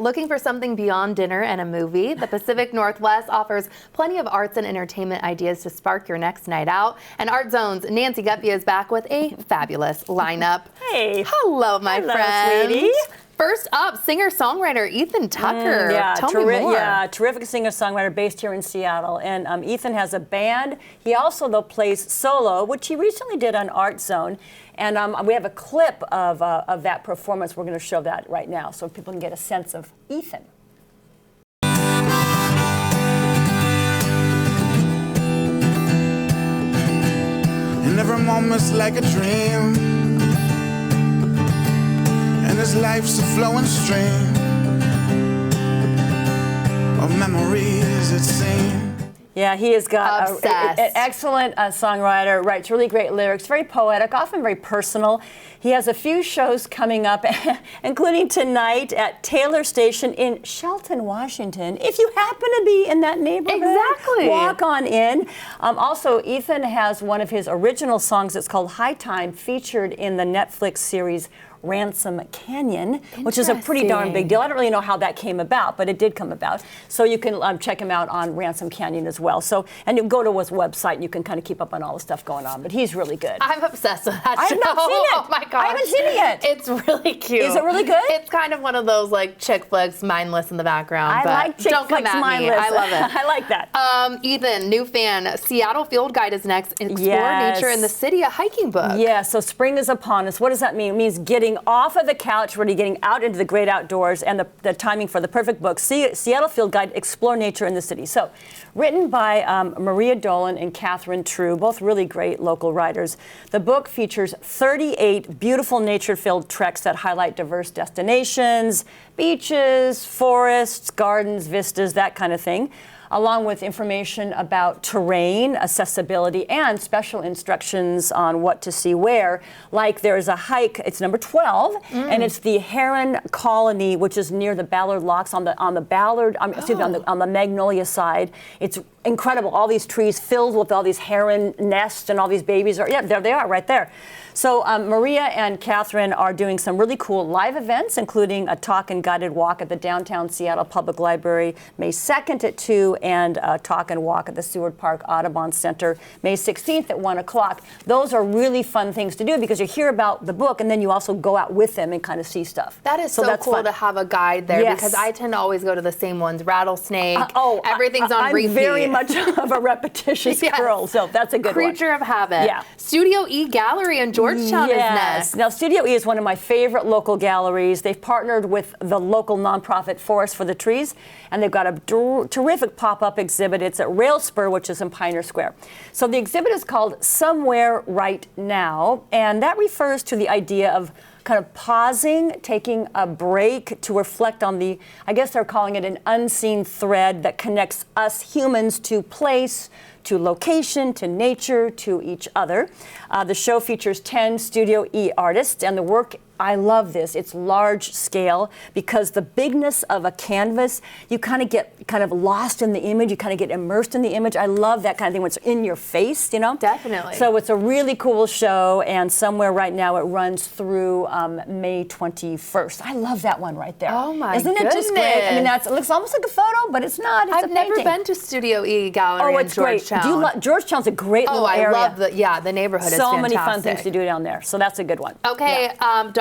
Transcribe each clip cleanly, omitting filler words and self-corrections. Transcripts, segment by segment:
Looking for something beyond dinner and a movie? The Pacific Northwest offers plenty of arts and entertainment ideas to spark your next night out. And Art Zone's Nancy Guppy is back with a fabulous lineup. Hey. Hello, my friend. Sweetie. First up, singer-songwriter Ethan Tucker. Tell me more. Yeah, terrific singer-songwriter based here in Seattle. And Ethan has a band. He also, though, plays solo, which he recently did on Art Zone. And we have a clip of that performance. We're going to show that right now so people can get a sense of Ethan. And every moment's like a dream, and this life's a flowing stream of memories, it seems. Yeah, he has got an excellent songwriter, writes really great lyrics, very poetic, often very personal. He has a few shows coming up, including tonight at Taylor Station in Shelton, Washington. If you happen to be in that neighborhood, walk on in. Also, Ethan has one of his original songs. It's called High Time, featured in the Netflix series Ransom Canyon, which is a pretty darn big deal. I don't really know how that came about, but it did come about. So you can check him out on Ransom Canyon as well. So, and you go to his website and you can kind of keep up on all the stuff going on. But he's really good. I'm obsessed with that show. I have not seen it. Oh my gosh. I haven't seen it yet. It's really cute. Is it really good? It's kind of one of those like chick flicks, mindless in the background. I but like chick don't flicks, come at mindless. me. I love it. I like that. Ethan, new fan. Seattle Field Guide is next. Explore nature in the city, a hiking book. Yeah, so spring is upon us. What does that mean? It means getting off of the couch, really getting out into the great outdoors, and the timing for the perfect book, Seattle Field Guide, Explore Nature in the City. So, written by Maria Dolan and Catherine True, both really great local writers. The book features 38 beautiful nature-filled treks that highlight diverse destinations, beaches, forests, gardens, vistas, that kind of thing, along with information about terrain, accessibility, and special instructions on what to see where. Like there's a hike, it's number 12, and it's the Heron Colony, which is near the Ballard Locks on the Magnolia side. It's incredible. All these trees filled with all these heron nests and all these babies. There they are right there. So Maria and Catherine are doing some really cool live events, including a talk and guided walk at the downtown Seattle Public Library May 2nd at 2, and a talk and walk at the Seward Park Audubon Center May 16th at 1 o'clock. Those are really fun things to do because you hear about the book and then you also go out with them and kind of see stuff. That is so cool to have a guide there because I tend to always go to the same ones. Rattlesnake, everything's on repeat. I'm very much of a repetitious girl, so that's a good Creature of habit. Yeah. Studio E Gallery in Georgetown is next. Now, Studio E is one of my favorite local galleries. They've partnered with the local nonprofit Forest for the Trees, and they've got a terrific pop-up exhibit. It's at Rail Spur, which is in Pioneer Square. So the exhibit is called Somewhere Right Now, and that refers to the idea of kind of pausing, taking a break to reflect on the, I guess they're calling it an unseen thread that connects us humans to place, to location, to nature, to each other. The show features 10 Studio E artists, and the work, I love this. It's large scale because the bigness of a canvas, you kind of get lost in the image. You kind of get immersed in the image. I love that kind of thing when it's in your face, you know? Definitely. So it's a really cool show, and Somewhere Right Now it runs through May 21st. I love that one right there. Oh my Isn't it just great? I mean, it looks almost like a photo, but it's not. It's I've never been to Studio E Gallery in Georgetown. Great. Georgetown's a great little area. I love the neighborhood is fantastic. So many fun things to do down there. So that's a good one. Okay,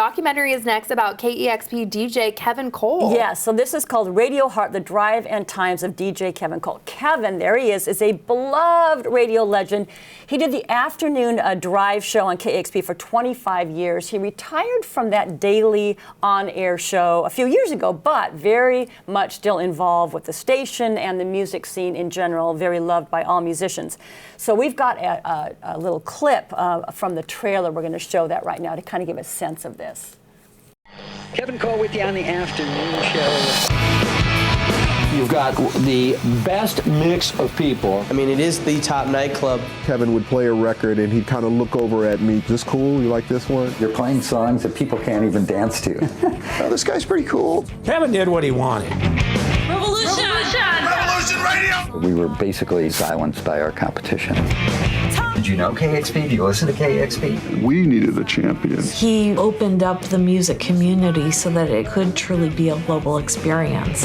documentary is next about KEXP DJ Kevin Cole. Yeah, so this is called Radio Heart, The Drive and Times of DJ Kevin Cole. Kevin, there he is a beloved radio legend. He did the afternoon drive show on KEXP for 25 years. He retired from that daily on-air show a few years ago, but very much still involved with the station and the music scene in general, very loved by all musicians. So we've got a little clip from the trailer. We're going to show that right now to kind of give a sense of this. Kevin Cole with you on the afternoon show. You've got the best mix of people. I mean, it is the top nightclub. Kevin would play a record and he'd kind of look over at me. This cool? You like this one? You're playing songs that people can't even dance to. Oh, this guy's pretty cool. Kevin did what he wanted. Revolution Radio! We were basically silenced by our competition. Did you know KXP? Do you listen to KXP? We needed a champion. He opened up the music community so that it could truly be a global experience.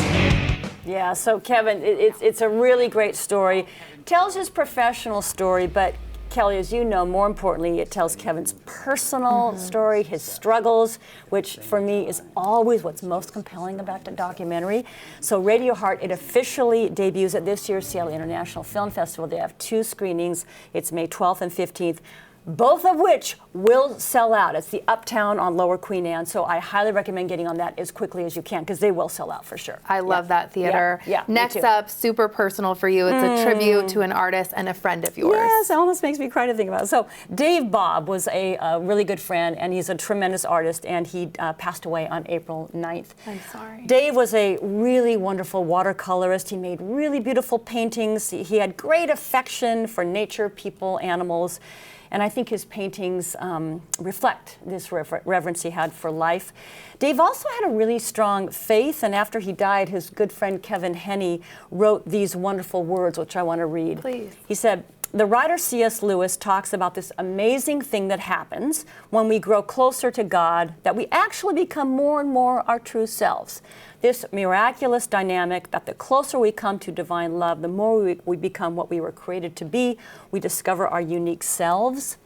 Yeah, so Kevin, it's a really great story. Tells his professional story, but Kelly, as you know, more importantly, it tells Kevin's personal story, his struggles, which for me is always what's most compelling about the documentary. So Radio Heart, it officially debuts at this year's Seattle International Film Festival. They have 2 screenings. It's May 12th and 15th. Both of which will sell out. It's the Uptown on Lower Queen Anne, so I highly recommend getting on that as quickly as you can because they will sell out for sure. I love that theater. Yeah, Next up, super personal for you. It's a tribute to an artist and a friend of yours. Yes, it almost makes me cry to think about it. So Dave Bob was a really good friend, and he's a tremendous artist, and he passed away on April 9th. I'm sorry. Dave was a really wonderful watercolorist. He made really beautiful paintings. He had great affection for nature, people, animals. And I think his paintings reflect this reverence he had for life. Dave also had a really strong faith, and after he died, his good friend Kevin Henney wrote these wonderful words, which I want to read. Please. He said, "The writer C.S. Lewis talks about this amazing thing that happens when we grow closer to God, that we actually become more and more our true selves. This miraculous dynamic that the closer we come to divine love, the more we become what we were created to be. We discover our unique selves."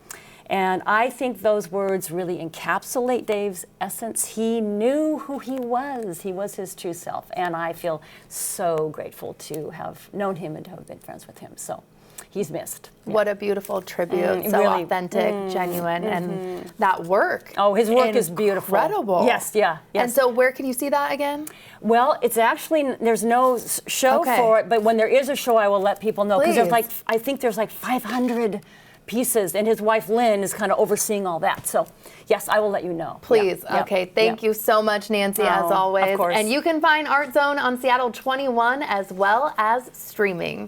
And I think those words really encapsulate Dave's essence. He knew who he was. He was his true self. And I feel so grateful to have known him and to have been friends with him. So he's missed. Yeah. What a beautiful tribute. So really, authentic, genuine, and that work. Oh, his work is beautiful. Incredible. Yes, yeah. Yes. And so where can you see that again? Well, it's actually, there's no show for it, but when there is a show, I will let people know. Because there's like, I think there's like 500 pieces, and his wife Lynn is kind of overseeing all that. So yes, I will let you know. Please. Yeah. Okay. Thank you so much, Nancy, as always. Of course. And you can find Art Zone on Seattle 21 as well as streaming.